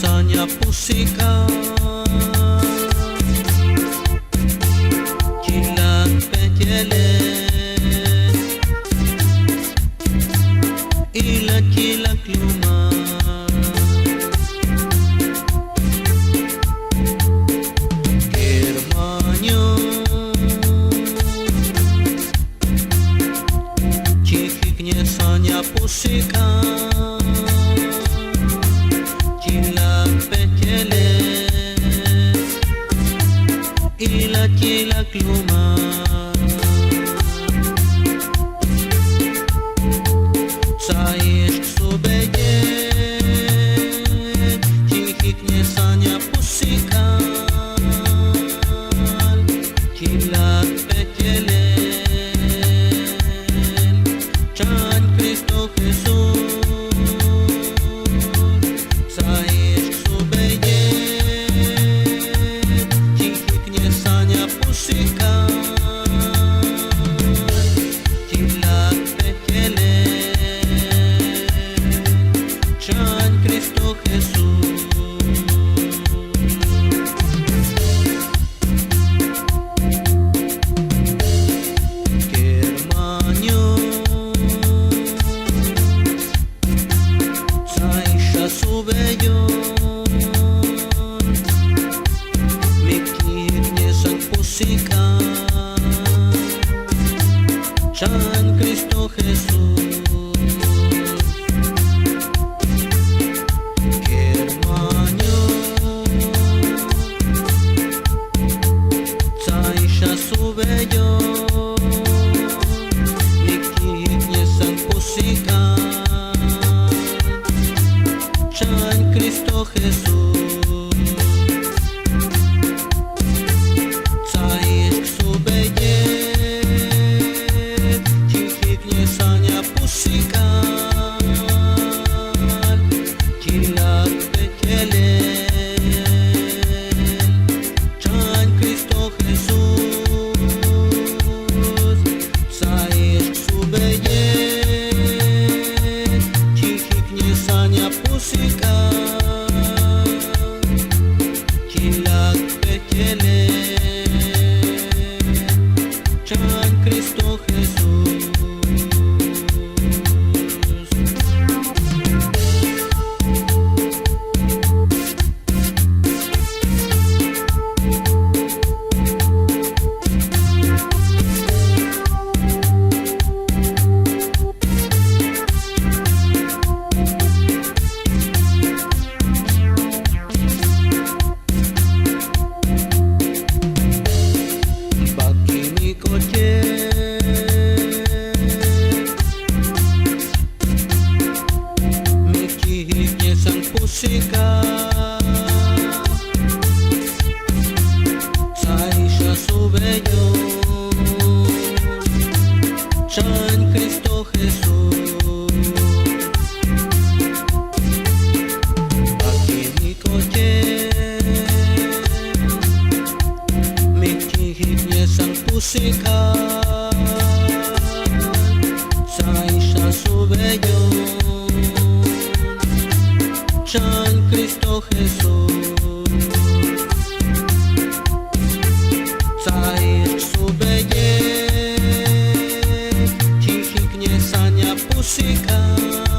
Sania pusika Kilak petele Ilak kilak luma Germanyo Cichiknie Sania pusika Ilak luma Saiești sub eghet Cihicne Sania pusical Chilak petele Chan Cristo Jesús Saiești sub eghet Cihicne Sania pusical Chilak petele Chan Cristo Jesús Germanio Saisha subejon Mikihne San pusika Chan Cristo Jesús Chan Cristo Jesús Saiești sub eghet Cihicne Sania pusical Chilak petele Chan Cristo Jesús Saiești sub eghet Cihicne Sania pusical Chilak petele Chan Cristo Jesús Mikihne San pusika Saisha subejon Chan Cristo Jesús Bakimikoche Mikihne San pusika Saisha subejon Chan Cristo Jesús Saiești sub eghet Cihicne Sania pusical